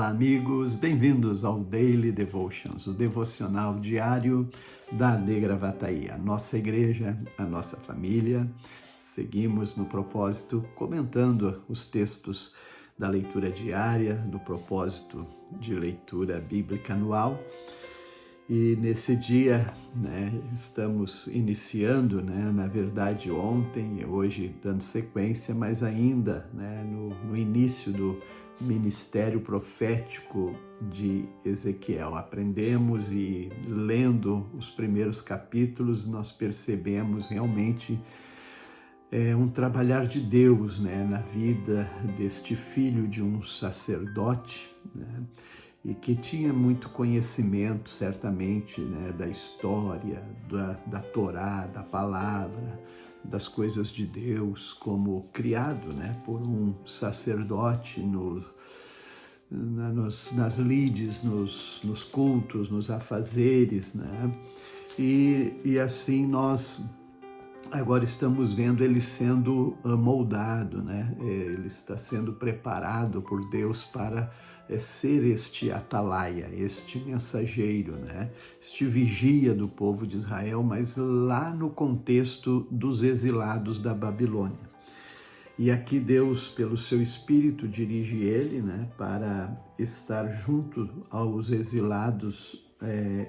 Olá, amigos, bem-vindos ao Daily Devotions, o devocional diário da AD Gravataí, a nossa igreja, a nossa família. Seguimos no propósito comentando os textos da leitura diária, do propósito de leitura bíblica anual. E nesse dia, estamos iniciando, na verdade ontem e hoje dando sequência, mas ainda no início do ministério profético de Ezequiel. Aprendemos e lendo os primeiros capítulos nós percebemos realmente um trabalhar de Deus na vida deste filho de um sacerdote, e que tinha muito conhecimento, certamente, da história, da Torá, da palavra, das coisas de Deus, como criado por um sacerdote nas lides, nos cultos, nos afazeres, E assim nós agora estamos vendo ele sendo moldado, Ele está sendo preparado por Deus para ser este atalaia, este mensageiro, este vigia do povo de Israel, mas lá no contexto dos exilados da Babilônia. E aqui Deus, pelo seu Espírito, dirige ele para estar junto aos exilados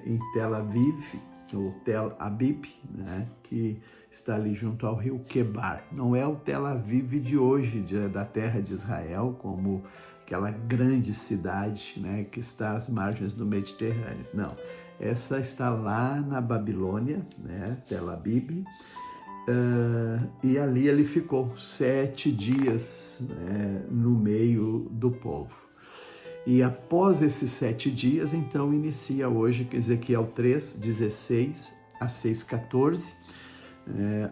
em Tel Aviv, ou Tel Abib, que está ali junto ao rio Quebar. Não é o Tel Aviv de hoje, da terra de Israel, como aquela grande cidade que está às margens do Mediterrâneo. Não, essa está lá na Babilônia, Tel Abib, e ali ele ficou 7 dias no meio do povo. E após esses 7 dias, então, inicia hoje Ezequiel 3, 16 a 6, 14,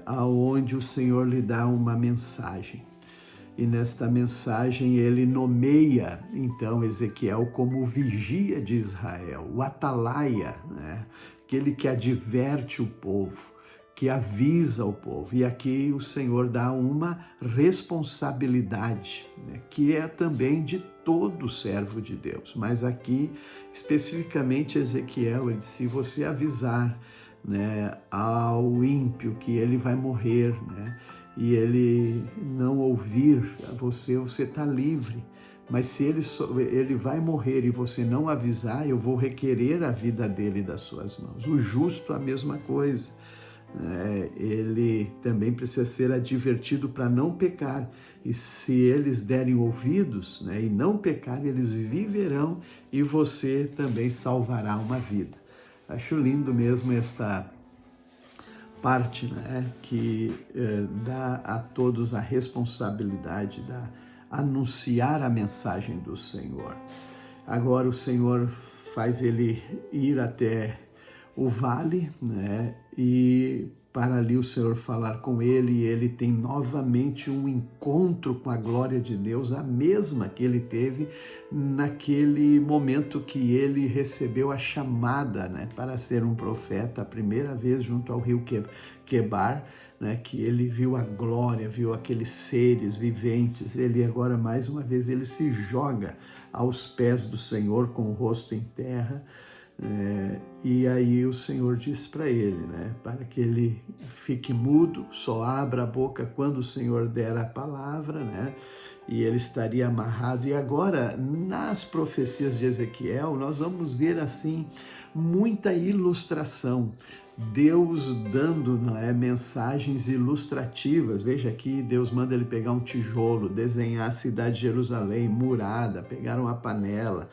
aonde o Senhor lhe dá uma mensagem. E nesta mensagem ele nomeia, então, Ezequiel como o vigia de Israel, o atalaia, aquele que adverte o povo, que avisa o povo. E aqui o Senhor dá uma responsabilidade, que é também de todo servo de Deus. Mas aqui, especificamente Ezequiel, ele disse: se você avisar ao ímpio que ele vai morrer, e ele não ouvir você está livre. Mas se ele vai morrer e você não avisar, eu vou requerer a vida dele das suas mãos. O justo, a mesma coisa. Ele também precisa ser advertido para não pecar, e se eles derem ouvidos e não pecarem, eles viverão e você também salvará uma vida. Acho lindo mesmo esta parte que dá a todos a responsabilidade de anunciar a mensagem do Senhor. Agora o Senhor faz ele ir até o vale, e para ali o Senhor falar com ele, e ele tem novamente um encontro com a glória de Deus, a mesma que ele teve naquele momento que ele recebeu a chamada para ser um profeta, a primeira vez junto ao rio Quebar, que ele viu a glória, viu aqueles seres viventes. Ele agora, mais uma vez, ele se joga aos pés do Senhor com o rosto em terra. E aí o Senhor diz para ele, para que ele fique mudo, só abra a boca quando o Senhor der a palavra, e ele estaria amarrado. E agora, nas profecias de Ezequiel, nós vamos ver assim muita ilustração, Deus dando mensagens ilustrativas. Veja aqui, Deus manda ele pegar um tijolo, desenhar a cidade de Jerusalém murada, pegar uma panela,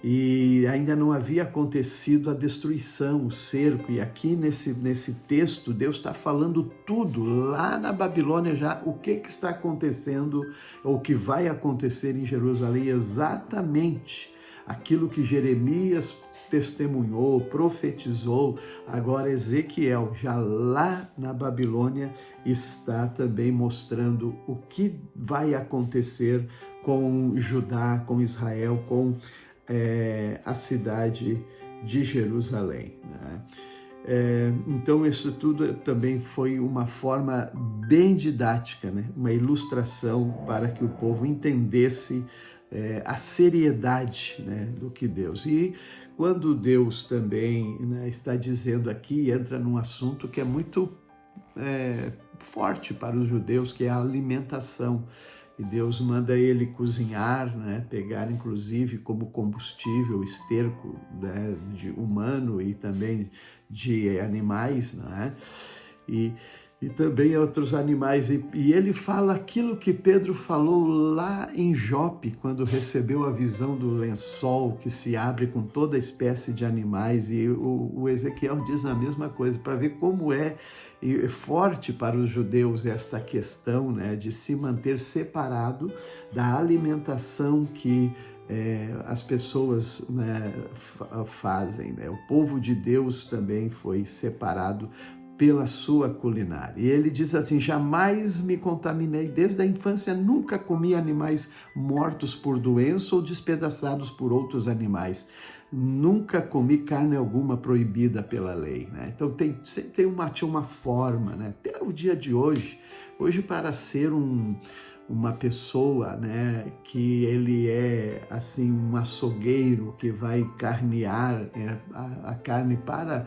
e ainda não havia acontecido a destruição, o cerco. E aqui nesse texto, Deus está falando tudo lá na Babilônia já, o que está acontecendo, ou o que vai acontecer em Jerusalém, exatamente aquilo que Jeremias testemunhou, profetizou. Agora Ezequiel, já lá na Babilônia, está também mostrando o que vai acontecer com Judá, com Israel, com a cidade de Jerusalém. Então isso tudo também foi uma forma bem didática, uma ilustração para que o povo entendesse a seriedade, né, do que Deus. E quando Deus também, né, está dizendo aqui, entra num assunto que é muito forte para os judeus, que é a alimentação. E Deus manda ele cozinhar, né, pegar inclusive como combustível esterco, né, de humano e também de animais, né, e também outros animais. E ele fala aquilo que Pedro falou lá em Jope, quando recebeu a visão do lençol que se abre com toda espécie de animais. E o Ezequiel diz a mesma coisa, para ver como é forte para os judeus esta questão, né, de se manter separado da alimentação que as pessoas, né, fazem, né? O povo de Deus também foi separado pela sua culinária. E ele diz assim: jamais me contaminei, desde a infância nunca comi animais mortos por doença ou despedaçados por outros animais. Nunca comi carne alguma proibida pela lei, né? Então sempre tinha uma forma, né? Até o dia de hoje, para ser uma pessoa, né, que ele é assim um açougueiro que vai carnear a carne para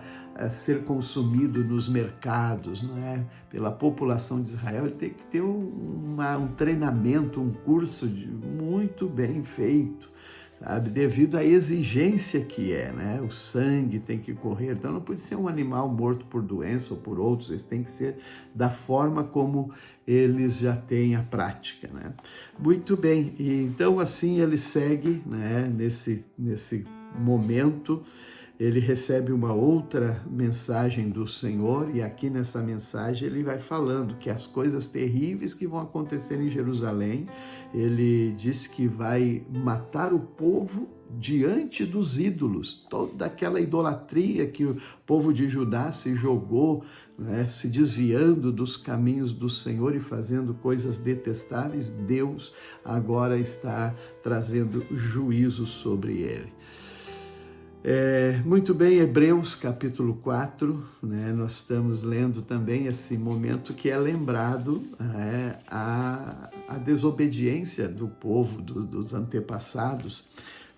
ser consumido nos mercados, não é? Pela população de Israel, ele tem que ter um treinamento, um curso muito bem feito, sabe? Devido à exigência que né? O sangue tem que correr, então não pode ser um animal morto por doença ou por outros, eles têm que ser da forma como eles já têm a prática, né? Muito bem, e então assim ele segue, né? Nesse momento, ele recebe uma outra mensagem do Senhor, e aqui nessa mensagem ele vai falando que as coisas terríveis que vão acontecer em Jerusalém, ele diz que vai matar o povo diante dos ídolos, toda aquela idolatria que o povo de Judá se jogou, né, se desviando dos caminhos do Senhor e fazendo coisas detestáveis. Deus agora está trazendo juízo sobre ele. Muito bem, Hebreus capítulo 4, né? Nós estamos lendo também esse momento que é lembrado a desobediência do povo, dos antepassados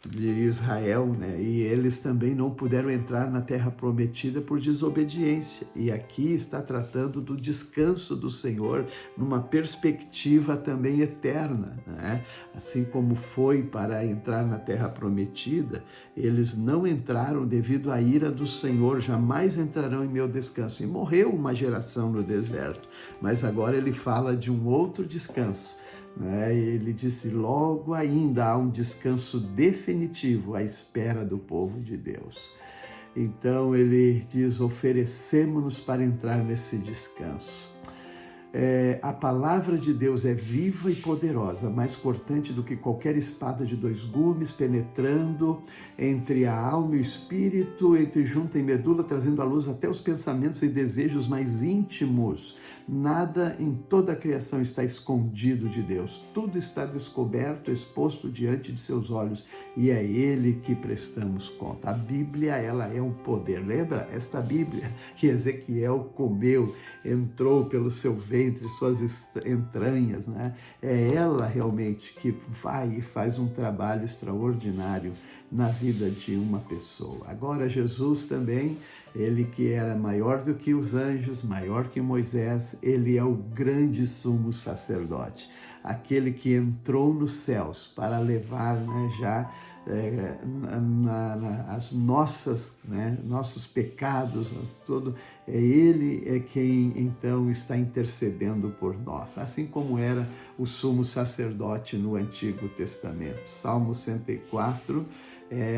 de Israel, né? E eles também não puderam entrar na terra prometida por desobediência. E aqui está tratando do descanso do Senhor numa perspectiva também eterna, né? Assim como foi para entrar na terra prometida, eles não entraram devido à ira do Senhor, jamais entrarão em meu descanso. E morreu uma geração no deserto, mas agora ele fala de um outro descanso. Ele disse: logo ainda há um descanso definitivo à espera do povo de Deus. Então ele diz: oferecemos-nos para entrar nesse descanso. A palavra de Deus é viva e poderosa, mais cortante do que qualquer espada de 2 gumes, penetrando entre a alma e o espírito, entre junta e medula, trazendo à luz até os pensamentos e desejos mais íntimos. Nada em toda a criação está escondido de Deus. Tudo está descoberto, exposto diante de seus olhos, e é Ele que prestamos conta. A Bíblia, ela é um poder. Lembra esta Bíblia que Ezequiel comeu, entrou pelo seu ventre, suas entranhas, né? É ela realmente que vai e faz um trabalho extraordinário na vida de uma pessoa. Agora Jesus também, ele que era maior do que os anjos, maior que Moisés, ele é o grande sumo sacerdote, aquele que entrou nos céus para levar, né, já as nossas, né, nossos pecados, tudo. Ele quem então está intercedendo por nós, assim como era o sumo sacerdote no Antigo Testamento. Salmo 104,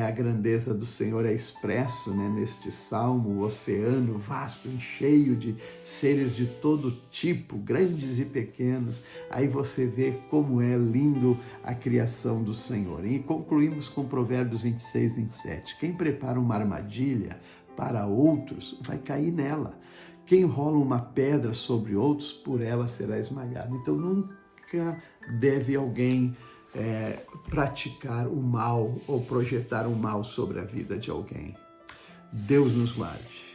a grandeza do Senhor é expresso, né, neste salmo, o oceano vasto e cheio de seres de todo tipo, grandes e pequenos. Aí você vê como é lindo a criação do Senhor. E concluímos com Provérbios 26, 27. Quem prepara uma armadilha para outros vai cair nela. Quem rola uma pedra sobre outros, por ela será esmagado. Então nunca deve alguém praticar o mal ou projetar o mal sobre a vida de alguém. Deus nos guarde.